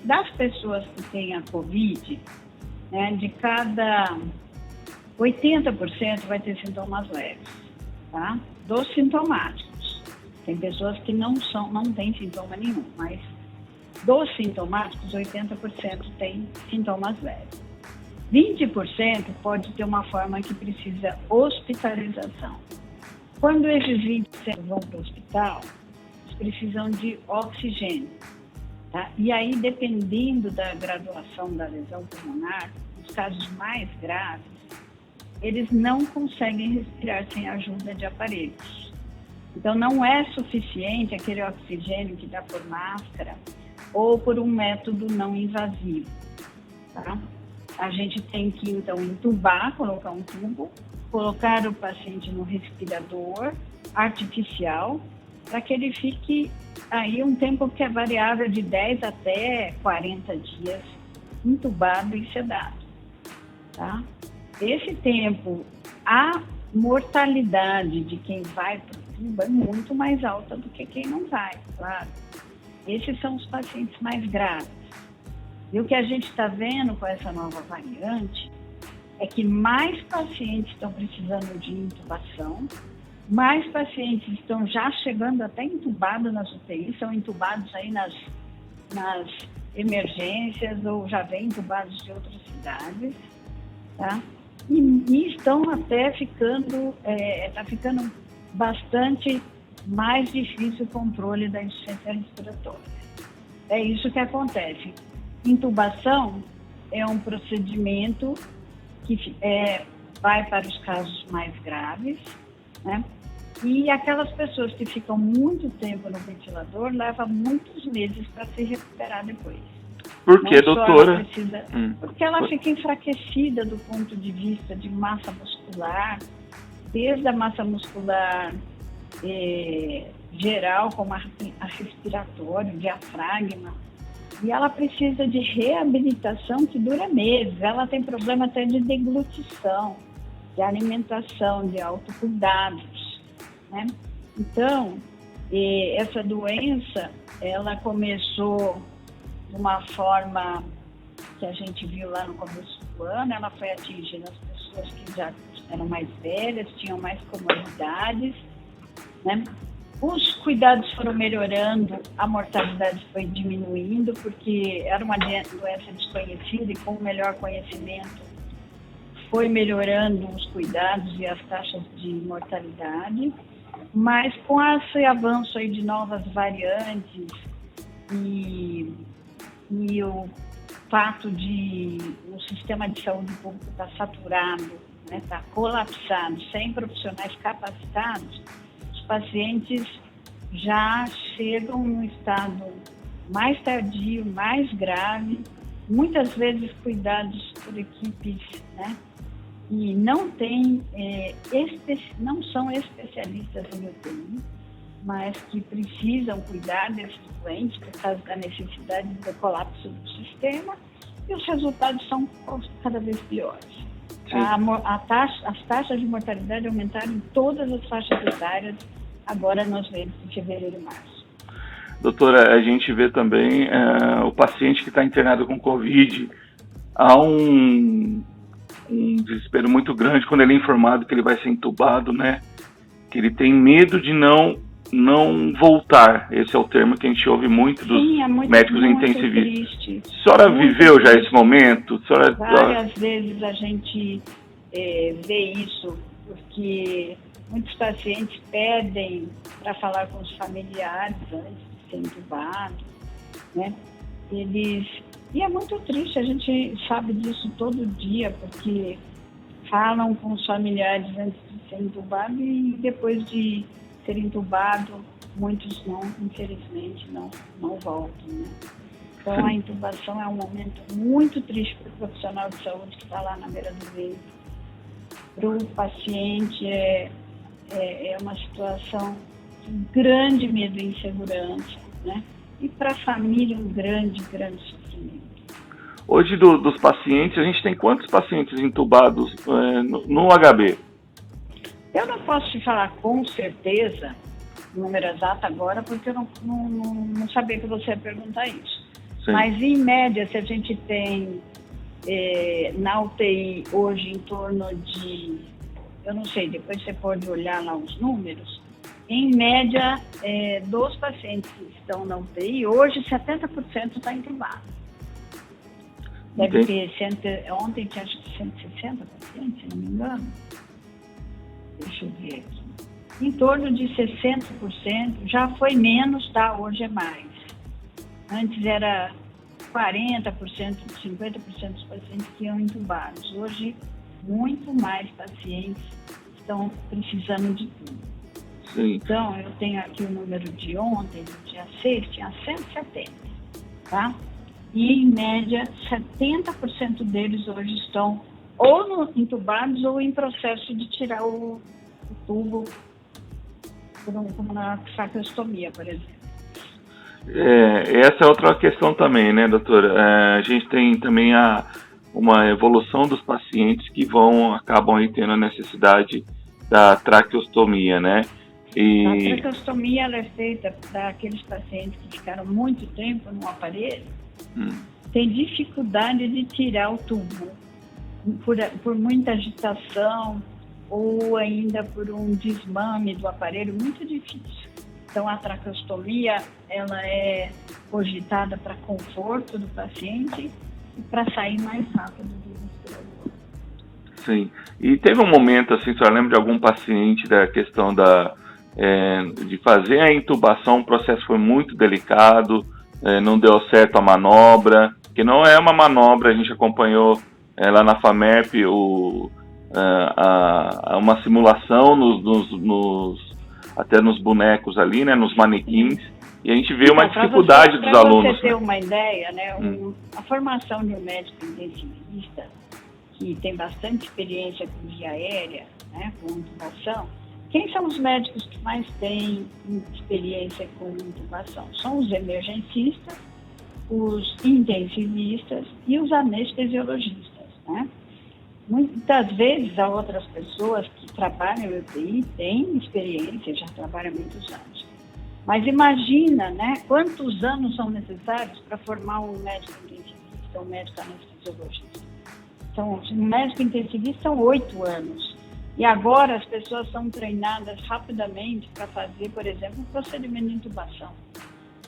das pessoas que têm a Covid, né, de cada 80% vai ter sintomas leves, tá? Dos sintomáticos. Tem pessoas que não têm sintoma nenhum, mas dos sintomáticos, 80% tem sintomas leves. 20% pode ter uma forma que precisa hospitalização. Quando esses 20% vão para o hospital, eles precisam de oxigênio. Tá? E aí, dependendo da graduação da lesão pulmonar, nos casos mais graves, eles não conseguem respirar sem a ajuda de aparelhos. Então, não é suficiente aquele oxigênio que dá por máscara ou por um método não invasivo. Tá? A gente tem que, então, entubar, colocar um tubo, colocar o paciente no respirador artificial, para que ele fique aí um tempo que é variável de 10 até 40 dias entubado e sedado. Tá? Esse tempo, a mortalidade de quem vai para o tubo é muito mais alta do que quem não vai, claro. Esses são os pacientes mais graves. E o que a gente está vendo com essa nova variante é que mais pacientes estão precisando de intubação, mais pacientes estão já chegando até entubados nas UTIs, são entubados aí nas emergências ou já vêm entubados de outras cidades, tá? E estão até ficando, está ficando bastante mais difícil o controle da insuficiência respiratória. É isso que acontece. Intubação é um procedimento que vai para os casos mais graves, né? E aquelas pessoas que ficam muito tempo no ventilador levam muitos meses para se recuperar depois. Por quê, doutora? Porque ela fica enfraquecida do ponto de vista de massa muscular, desde a massa muscular geral, como a respiratória, o diafragma, e ela precisa de reabilitação que dura meses. Ela tem problema até de deglutição, de alimentação, de autocuidados, né? Então, essa doença, ela começou de uma forma que a gente viu lá no começo do ano, ela foi atingindo as pessoas que já eram mais velhas, tinham mais comorbidades, né? Os cuidados foram melhorando, a mortalidade foi diminuindo, porque era uma doença desconhecida e com o melhor conhecimento foi melhorando os cuidados e as taxas de mortalidade. Mas com esse avanço aí de novas variantes e o fato de o sistema de saúde público estar saturado, né, estar colapsado, sem profissionais capacitados, os pacientes já chegam num estado mais tardio, mais grave, muitas vezes cuidados por equipes, né, que não são especialistas em UTI, mas que precisam cuidar desses doentes por causa da necessidade do colapso do sistema, e os resultados são cada vez piores. As taxas de mortalidade aumentaram em todas as faixas etárias, agora nos meses de fevereiro e março. Doutora, a gente vê também o paciente que está internado com Covid, há um desespero muito grande quando ele é informado que ele vai ser entubado, né? Que ele tem medo de não voltar. Esse é o termo que a gente ouve muito dos médicos intensivistas. A senhora viveu já esse momento? Várias vezes a gente vê isso, porque muitos pacientes pedem para falar com os familiares antes de ser entubado, né? E é muito triste, a gente sabe disso todo dia, porque falam com os familiares antes de ser entubado e depois de ser entubado, muitos infelizmente não voltam, né? Então a intubação é um momento muito triste para o profissional de saúde que está lá na beira do leito. Para o paciente é uma situação de grande medo e insegurança, né? E para a família um grande sofrimento. Hoje dos pacientes, a gente tem quantos pacientes entubados no HB? Eu não posso te falar com certeza o número exato agora, porque eu não sabia que você ia perguntar isso. Sim. Mas, em média, se a gente tem na UTI hoje em torno de, eu não sei, depois você pode olhar lá os números, em média, dos pacientes que estão na UTI, hoje 70% está entubado. Deve ter, ontem tinha acho que 160 pacientes, se não me engano. Deixa eu ver aqui. Em torno de 60%, já foi menos, tá? Hoje é mais. Antes era 40%, 50% dos pacientes que iam entubados. Hoje, muito mais pacientes estão precisando de tudo. Sim. Então, eu tenho aqui o número de ontem, do dia 6, tinha 170, tá? E, em média, 70% deles hoje estão ou entubados ou em processo de tirar o tubo, como na traqueostomia, por exemplo. Essa é outra questão também, né, doutora? A gente tem também uma evolução dos pacientes que acabam aí tendo a necessidade da traqueostomia, né? A traqueostomia ela é feita para aqueles pacientes que ficaram muito tempo no aparelho, tem dificuldade de tirar o tubo, por muita agitação ou ainda por um desmame do aparelho muito difícil. Então, a traqueostomia, ela é cogitada para conforto do paciente e para sair mais rápido do respirador. Sim. E teve um momento, assim, a senhora lembra de algum paciente da questão de fazer a intubação, o processo foi muito delicado, não deu certo a manobra, que não é uma manobra, a gente acompanhou lá na FAMEP uma simulação até nos bonecos ali, né, nos manequins, e a gente vê uma dificuldade dos alunos. Para você ter uma ideia, né, a formação de um médico intensivista, que tem bastante experiência com via aérea, né, com intubação, quem são os médicos que mais têm experiência com intubação? São os emergencistas, os intensivistas e os anestesiologistas, né? Muitas vezes, há outras pessoas que trabalham em UTI, têm experiência, já trabalham há muitos anos. Mas imagina, né, quantos anos são necessários para formar um médico intensivista, um médico anestesiologista. Então, um médico intensivista são 8 anos. E agora as pessoas são treinadas rapidamente para fazer, por exemplo, um procedimento de intubação,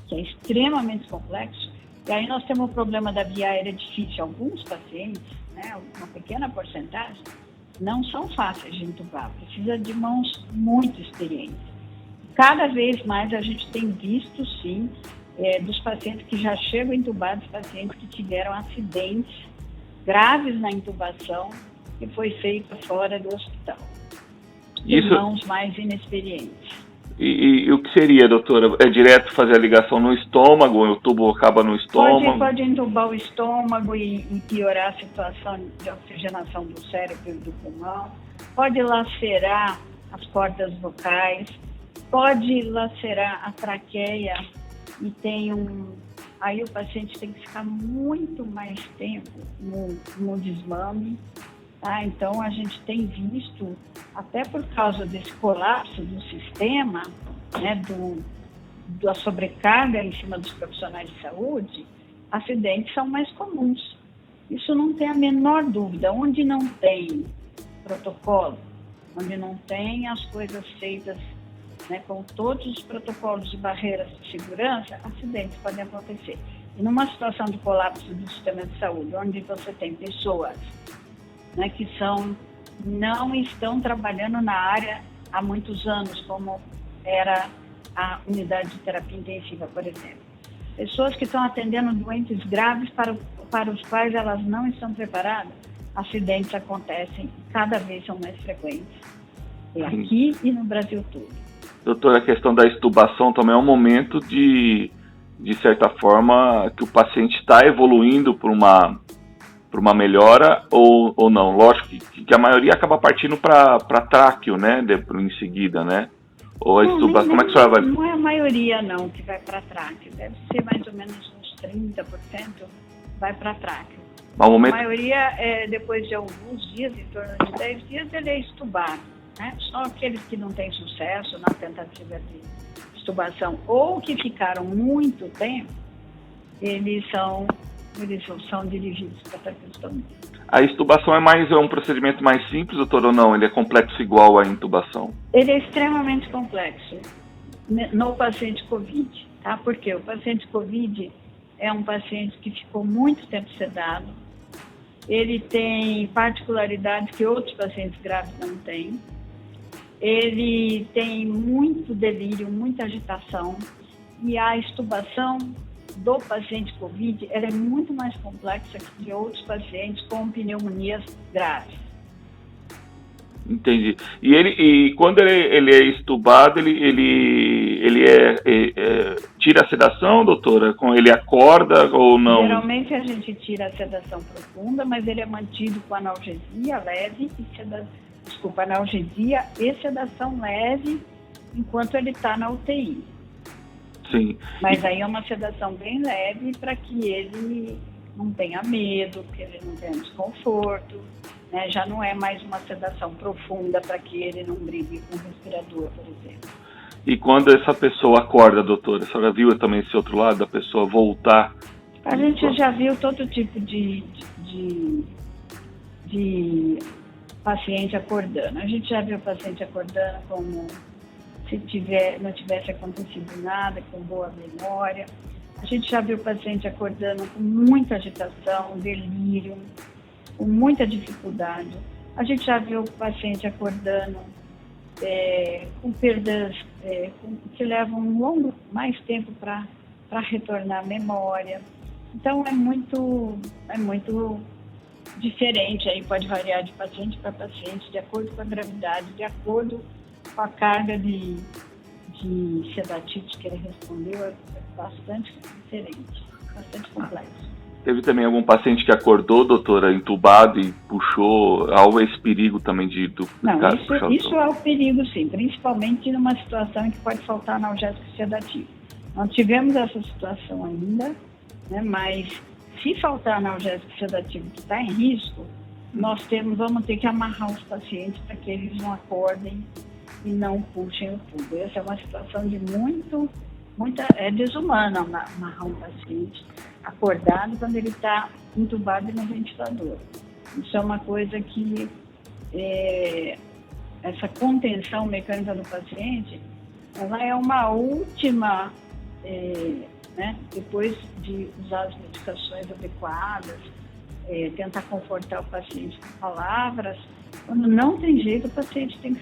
que é extremamente complexo. E aí nós temos o problema da via aérea difícil. Alguns pacientes, né, uma pequena porcentagem, não são fáceis de intubar. Precisa de mãos muito experientes. Cada vez mais a gente tem visto, sim, dos pacientes que já chegam intubados, pacientes que tiveram acidentes graves na intubação, que foi feita fora do hospital. Isso... mãos mais inexperientes. E o que seria, doutora? É direto fazer a ligação no estômago, o tubo acaba no estômago? Pode entubar o estômago e piorar a situação de oxigenação do cérebro e do pulmão. Pode lacerar as cordas vocais, pode lacerar a traqueia e aí o paciente tem que ficar muito mais tempo no desmame. Então, a gente tem visto, até por causa desse colapso do sistema, né, da sobrecarga em cima dos profissionais de saúde, acidentes são mais comuns. Isso não tem a menor dúvida. Onde não tem protocolo, onde não tem as coisas feitas, né, com todos os protocolos de barreiras de segurança, acidentes podem acontecer. E numa situação de colapso do sistema de saúde, onde você tem pessoas, né, que não estão trabalhando na área há muitos anos, como era a unidade de terapia intensiva, por exemplo. Pessoas que estão atendendo doentes graves para os quais elas não estão preparadas, acidentes acontecem, cada vez são mais frequentes, aqui e no Brasil todo. Doutora, a questão da extubação também é um momento de certa forma, que o paciente está evoluindo por uma melhora ou não. Lógico que a maioria acaba partindo para tráqueo, né, em seguida, né? Ou a extubação, como é que a senhora vai? Não é a maioria, não, que vai para tráqueo. Deve ser mais ou menos uns 30% vai para tráqueo. A maioria, depois de alguns dias, em torno de 10 dias, ele é extubado, né? Só aqueles que não têm sucesso na tentativa de extubação ou que ficaram muito tempo, eles são dirigidos para traqueostomia. A extubação é um procedimento mais simples, doutor, ou não? Ele é complexo igual à intubação? Ele é extremamente complexo no paciente COVID, tá? Porque o paciente COVID é um paciente que ficou muito tempo sedado, ele tem particularidades que outros pacientes graves não têm, ele tem muito delírio, muita agitação, e a extubação do paciente COVID ela é muito mais complexa que de outros pacientes com pneumonias graves. Entendi. E quando ele é extubado, ele tira a sedação, doutora? Ele acorda ou não? Geralmente a gente tira a sedação profunda, mas ele é mantido com analgesia leve analgesia e sedação leve enquanto ele está na UTI. Sim. Mas aí é uma sedação bem leve para que ele não tenha medo, que ele não tenha desconforto, né? Já não é mais uma sedação profunda para que ele não brigue com o respirador, por exemplo. E quando essa pessoa acorda, doutora, a senhora viu também esse outro lado, da pessoa voltar? A gente já viu todo tipo de paciente acordando. A gente já viu o paciente acordando como se não tivesse acontecido nada, com boa memória. A gente já viu o paciente acordando com muita agitação, delírio, com muita dificuldade. A gente já viu o paciente acordando com perdas que levam mais tempo para retornar à memória. Então é muito diferente, aí pode variar de paciente para paciente, de acordo com a gravidade, de acordo com a carga de sedativos que ele respondeu, é bastante diferente, bastante complexo. Teve também algum paciente que acordou, doutora, entubado e puxou, há esse perigo também de duplicar? Não, isso é o perigo, sim, principalmente numa situação em que pode faltar analgésico sedativo. Não tivemos essa situação ainda, né, mas se faltar analgésico sedativo que está em risco, vamos ter que amarrar os pacientes para que eles não acordem e não puxem o tubo. Essa é uma situação de é desumana amarrar um paciente acordado quando ele está entubado e no ventilador. Isso é uma coisa que essa contenção mecânica do paciente, ela é uma última, né, depois de usar as medicações adequadas, tentar confortar o paciente com palavras. Quando não tem jeito, o paciente tem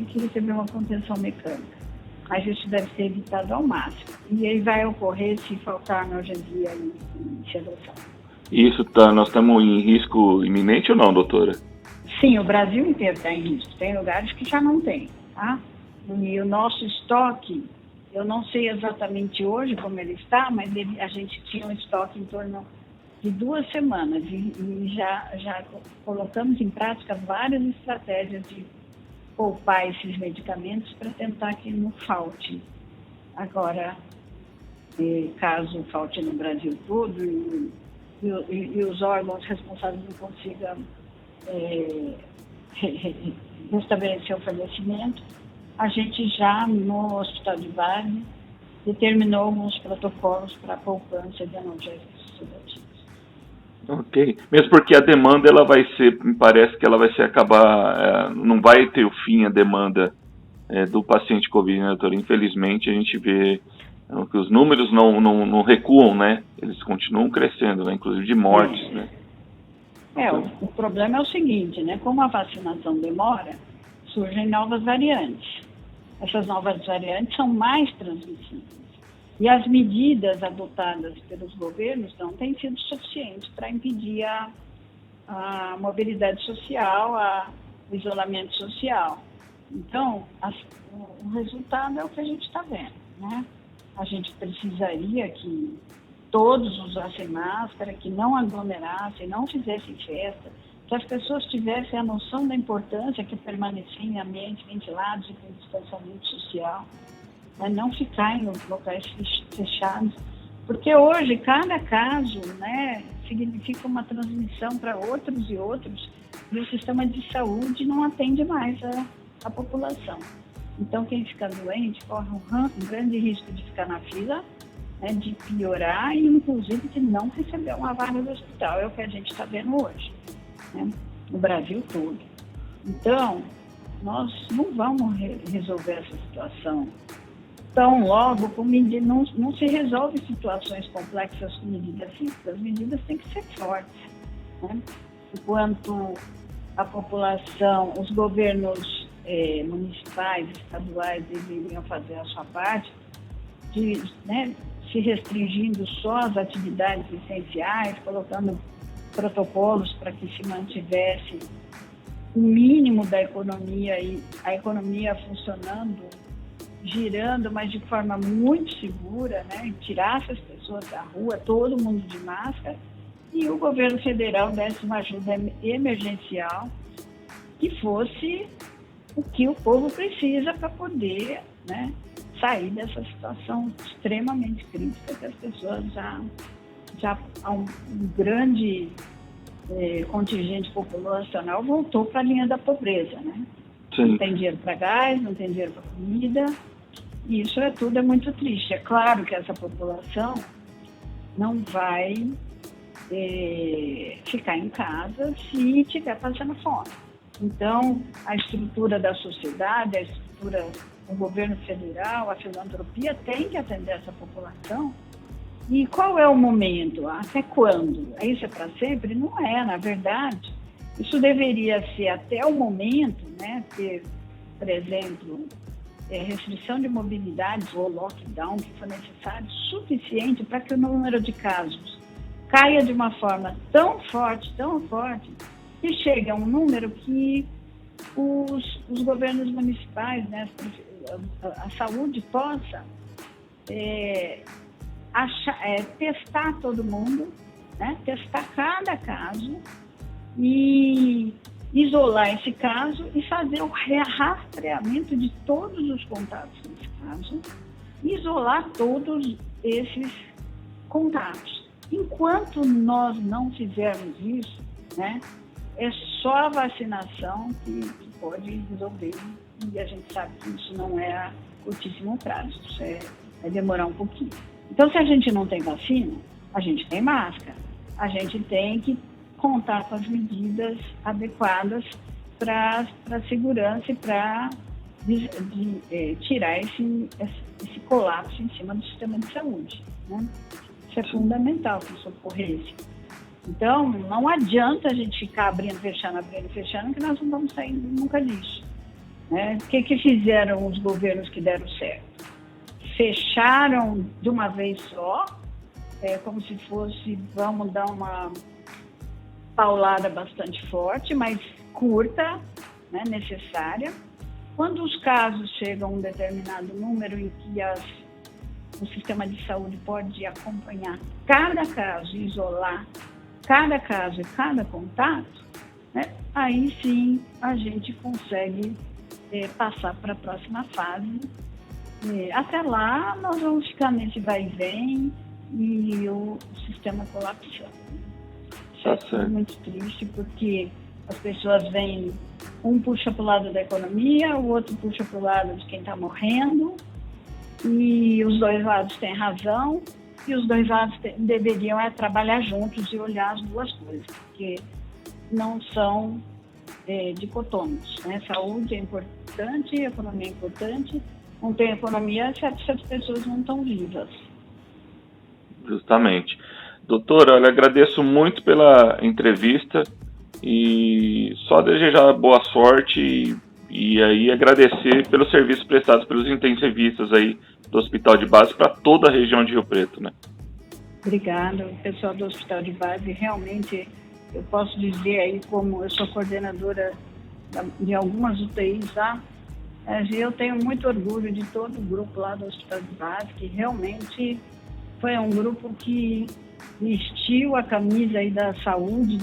que receber uma contenção mecânica. Mas isso deve ser evitado ao máximo. E aí vai ocorrer se faltar analgesia e sedação. Isso nós estamos em risco iminente ou não, doutora? Sim, o Brasil inteiro está em risco. Tem lugares que já não tem, tá? E o nosso estoque, eu não sei exatamente hoje como ele está, mas a gente tinha um estoque em torno de 2 semanas e já colocamos em prática várias estratégias de poupar esses medicamentos para tentar que não falte. Agora, caso falte no Brasil todo e os órgãos responsáveis não consigam restabelecer o fornecimento, a gente já no Hospital de Vargas determinou alguns protocolos para a poupança de analgésicos sedativos. Ok, mesmo porque a demanda me parece que ela vai acabar, não vai ter o fim a demanda do paciente COVID, né, doutor? Infelizmente a gente vê que os números não recuam, né? Eles continuam crescendo, né? Inclusive de mortes, né? O problema é o seguinte, né? Como a vacinação demora, surgem novas variantes. Essas novas variantes são mais transmissíveis. E as medidas adotadas pelos governos não têm sido suficientes para impedir a mobilidade social, o isolamento social. Então, o resultado é o que a gente está vendo, né? A gente precisaria que todos usassem máscara, que não aglomerassem, não fizessem festa, que as pessoas tivessem a noção da importância que permanecer em ambientes ventilados e com distanciamento social, não ficar em locais fechados, porque hoje cada caso, né, significa uma transmissão para outros e o sistema de saúde não atende mais a população. Então quem fica doente corre um grande risco de ficar na fila né, de piorar e, inclusive, de não receber uma vaga do hospital. É o que a gente está vendo hoje, né, no Brasil todo. Então, nós não vamos resolver essa situação tão logo com medidas. Não se resolve situações complexas com medidas simples. As medidas têm que ser fortes, né? Enquanto a população, os governos municipais, estaduais deveriam fazer a sua parte, né, se restringindo só às atividades essenciais, colocando protocolos para que se mantivesse o mínimo da economia e a economia funcionando, girando, mas de forma muito segura, né? Tirasse as pessoas da rua, todo mundo de máscara, e o governo federal desse uma ajuda emergencial que fosse o que o povo precisa para poder, né, sair dessa situação extremamente crítica que as pessoas já há um grande contingente populacional voltou para a linha da pobreza, né? Sim. Não tem dinheiro para gás, não tem dinheiro para comida, e isso tudo é muito triste. É claro que essa população não vai ficar em casa se estiver passando fome. Então, a estrutura da sociedade, a estrutura do governo federal, a filantropia tem que atender essa população. E qual é o momento? Até quando? Isso é para sempre? Não é, na verdade. Isso deveria ser até o momento, né, ter, por exemplo, restrição de mobilidades ou lockdown, que for necessário, suficiente para que o número de casos caia de uma forma tão forte, que chegue a um número que os governos municipais, né, a saúde possa testar todo mundo, né, testar cada caso e isolar esse caso e fazer o rastreamento de todos os contatos nesse caso, isolar todos esses contatos. Enquanto nós não fizermos isso, né, é só a vacinação que pode resolver, e a gente sabe que isso não é a curtíssimo prazo, isso vai demorar um pouquinho. Então, se a gente não tem vacina, a gente tem máscara, a gente tem que contar com as medidas adequadas para a segurança e para tirar esse colapso em cima do sistema de saúde, né? Isso é fundamental para essa ocorrência. Então, não adianta a gente ficar abrindo, fechando, que nós não vamos sair nunca disso, né? O que fizeram os governos que deram certo? Fecharam de uma vez só, como se fosse, vamos dar uma paulada bastante forte, mas curta, né, necessária. Quando os casos chegam a um determinado número em que o sistema de saúde pode acompanhar cada caso, isolar cada caso e cada contato, né, aí sim a gente consegue passar para a próxima fase. Até lá nós vamos ficar nesse vai e vem e o sistema colapsando. Isso é muito triste, porque as pessoas vêm, um puxa para o lado da economia, o outro puxa para o lado de quem está morrendo, e os dois lados têm razão, e os dois lados deveriam trabalhar juntos e olhar as duas coisas, porque não são dicotômicos, né? Saúde é importante, economia é importante. Não tem economia se as pessoas não estão vivas. Justamente. Doutora, eu agradeço muito pela entrevista e só desejar boa sorte e aí agradecer pelos serviços prestados pelos intensivistas aí do Hospital de Base para toda a região de Rio Preto, né? Obrigada. O pessoal do Hospital de Base, realmente, eu posso dizer aí, como eu sou coordenadora de algumas UTIs lá, eu tenho muito orgulho de todo o grupo lá do Hospital de Base, que realmente foi um grupo que vestiu a camisa aí da saúde,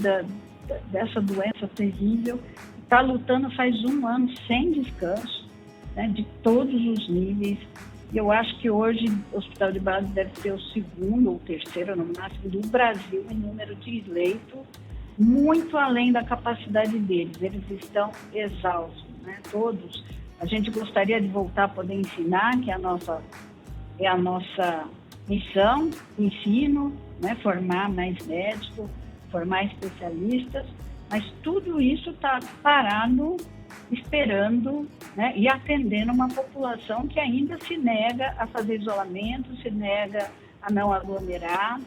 dessa doença terrível, está lutando faz 1 ano sem descanso, né, de todos os níveis. E eu acho que hoje o Hospital de Base deve ser o 2º ou 3º, no máximo, do Brasil em número de leitos, muito além da capacidade deles. Eles estão exaustos, né, todos. A gente gostaria de voltar a poder ensinar, que é a nossa missão, ensino, né, formar mais médicos, formar especialistas, mas tudo isso está parado, esperando, né, e atendendo uma população que ainda se nega a fazer isolamento, se nega a não aglomerar,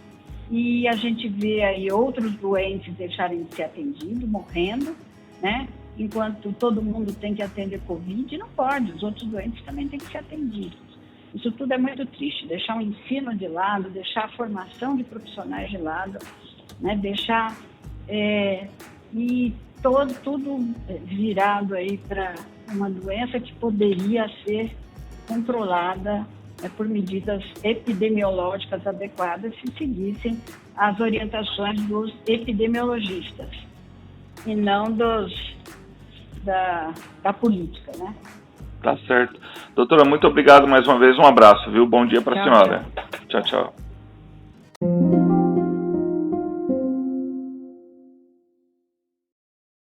e a gente vê aí outros doentes deixarem de ser atendidos, morrendo, né? Enquanto todo mundo tem que atender Covid, não pode, os outros doentes também têm que ser atendidos. Isso tudo é muito triste, deixar o ensino de lado, deixar a formação de profissionais de lado, né? Deixar e tudo virado aí para uma doença que poderia ser controlada, né, por medidas epidemiológicas adequadas se seguissem as orientações dos epidemiologistas e não da política, né? Tá certo. Doutora, muito obrigado mais uma vez, um abraço, viu? Bom dia para a senhora. Tchau, tchau.